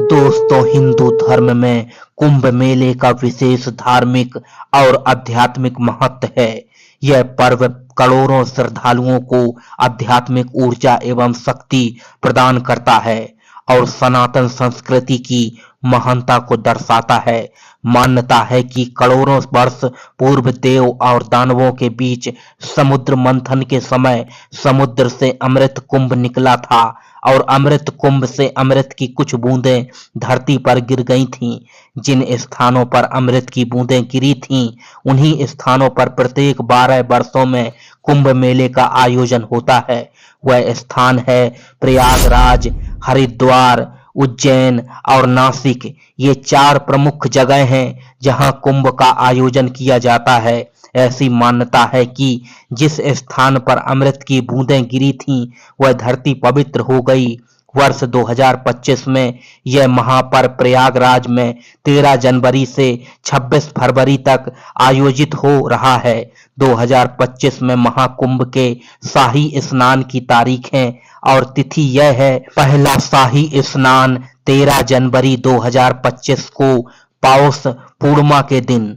दोस्तों, हिंदू धर्म में कुंभ मेले का विशेष धार्मिक और आध्यात्मिक महत्व है। यह पर्व करोड़ों श्रद्धालुओं को आध्यात्मिक ऊर्जा एवं शक्ति प्रदान करता है और सनातन संस्कृति की महानता को दर्शाता है। मान्यता है कि करोड़ों वर्ष पूर्व देव और दानवों के बीच समुद्र मंथन के समय समुद्र से अमृत कुंभ निकला था और अमृत कुंभ से अमृत की कुछ बूंदें धरती पर गिर गई थीं। जिन स्थानों पर अमृत की बूंदें गिरी थीं, उन्हीं स्थानों पर प्रत्येक 12 वर्षों में कुंभ मेले का आयोजन होता है। वह स्थान है प्रयागराज, हरिद्वार, उज्जैन और नासिक। ये 4 प्रमुख जगह हैं जहां कुंभ का आयोजन किया जाता है। ऐसी मान्यता है कि जिस स्थान पर अमृत की बूंदें गिरी थीं, वह धरती पवित्र हो गई। वर्ष 2025 में यह महापर्व प्रयागराज में 13 जनवरी से 26 फरवरी तक आयोजित हो रहा है। 2025 में महाकुंभ के शाही स्नान की तारीखें और तिथि यह है: पहला शाही स्नान 13 जनवरी 2025 को पौष पूर्णिमा के दिन,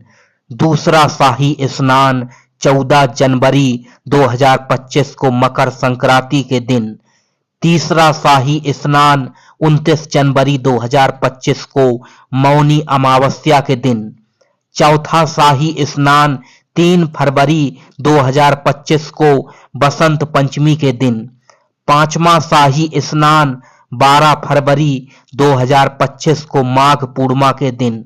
दूसरा शाही स्नान 14 जनवरी 2025 को मकर संक्रांति के दिन, तीसरा शाही स्नान 29 जनवरी 2025 को मौनी अमावस्या के दिन, चौथा शाही स्नान 3 फरवरी 2025 को बसंत पंचमी के दिन, पांचवा शाही स्नान 12 फरवरी 2025 को माघ पूर्णिमा के दिन,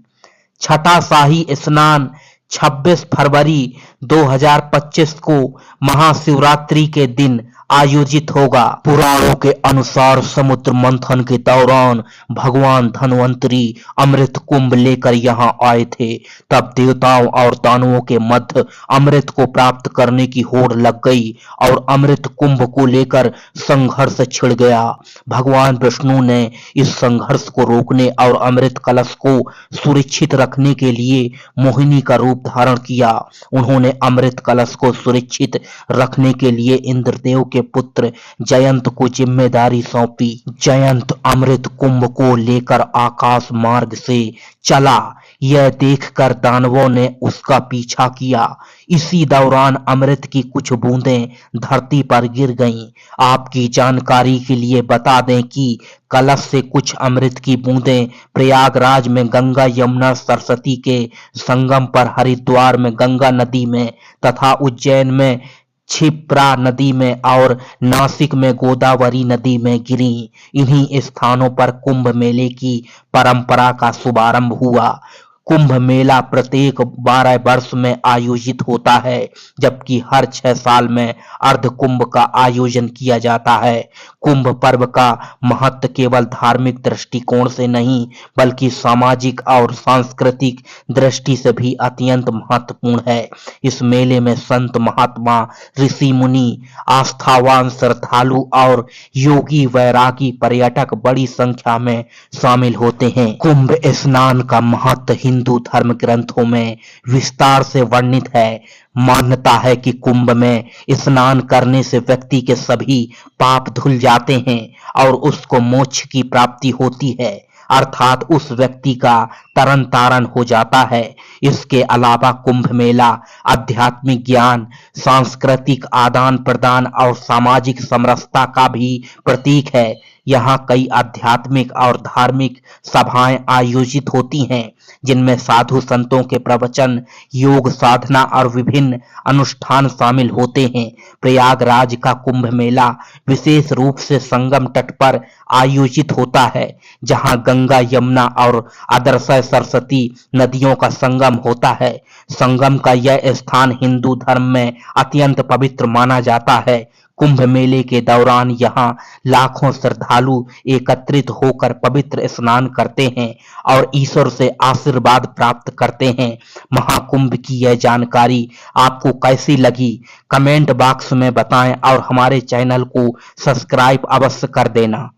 छठा शाही स्नान 26 फरवरी 2025 को महाशिवरात्रि के दिन आयोजित होगा। पुराणों के अनुसार समुद्र मंथन के दौरान भगवान धन्वंतरी अमृत कुंभ लेकर यहाँ आए थे। तब देवताओं और दानवों के मध्य अमृत को प्राप्त करने की होड़ लग गई और अमृत कुंभ को लेकर संघर्ष छिड़ गया। भगवान विष्णु ने इस संघर्ष को रोकने और अमृत कलश को सुरक्षित रखने के लिए मोहिनी का रूप धारण किया। उन्होंने अमृत कलश को सुरक्षित रखने के लिए इंद्रदेव के पुत्र जयंत को जिम्मेदारी सौंपी। जयंत अमृत कुंभ को लेकर आकाश मार्ग से चला। यह देखकर दानवों ने उसका पीछा किया। इसी दौरान अमृत की कुछ बूंदें धरती पर गिर गईं। आपकी जानकारी के लिए बता दें कि कलश से कुछ अमृत की बूंदें प्रयागराज में गंगा यमुना सरस्वती के संगम पर, हरिद्वार में गंगा नदी में तथा उज्जैन में क्षिप्रा नदी में और नासिक में गोदावरी नदी में गिरी। इन्हीं स्थानों पर कुंभ मेले की परंपरा का शुभारंभ हुआ। कुंभ मेला प्रत्येक 12 वर्ष में आयोजित होता है, जबकि हर 6 साल में अर्ध कुंभ का आयोजन किया जाता है। कुंभ पर्व का महत्व केवल धार्मिक दृष्टिकोण से नहीं, बल्कि सामाजिक और सांस्कृतिक दृष्टि से भी अत्यंत महत्वपूर्ण है। इस मेले में संत महात्मा, ऋषि मुनि, आस्थावान श्रद्धालु और योगी वैरागी पर्यटक बड़ी संख्या में शामिल होते हैं। कुंभ स्नान का महत्व हिंदू धर्म ग्रंथों में विस्तार से वर्णित है। मान्यता है कि कुंभ में स्नान करने से व्यक्ति के सभी पाप धुल जाते हैं और उसको मोक्ष की प्राप्ति होती है, अर्थात उस व्यक्ति का तरन तारण हो जाता है। इसके अलावा कुंभ मेला आध्यात्मिक ज्ञान, सांस्कृतिक आदान प्रदान और सामाजिक समरसता का भी प्रतीक है। यहाँ कई आध्यात्मिक और धार्मिक सभाएं आयोजित होती हैं, जिनमें साधु संतों के प्रवचन, योग साधना और विभिन्न अनुष्ठान शामिल होते हैं। प्रयागराज का कुंभ मेला विशेष रूप से संगम तट पर आयोजित होता है, जहां गंगा, यमुना और अदरसय सरस्वती नदियों का संगम होता है। संगम का यह स्थान हिंदू धर्म में अत्यंत पवित्र माना जाता है। कुंभ मेले के दौरान यहाँ लाखों श्रद्धालु एकत्रित होकर पवित्र स्नान करते हैं और ईश्वर से आशीर्वाद प्राप्त करते हैं। महाकुंभ की यह जानकारी आपको कैसी लगी, कमेंट बॉक्स में बताएं और हमारे चैनल को सब्सक्राइब अवश्य कर देना।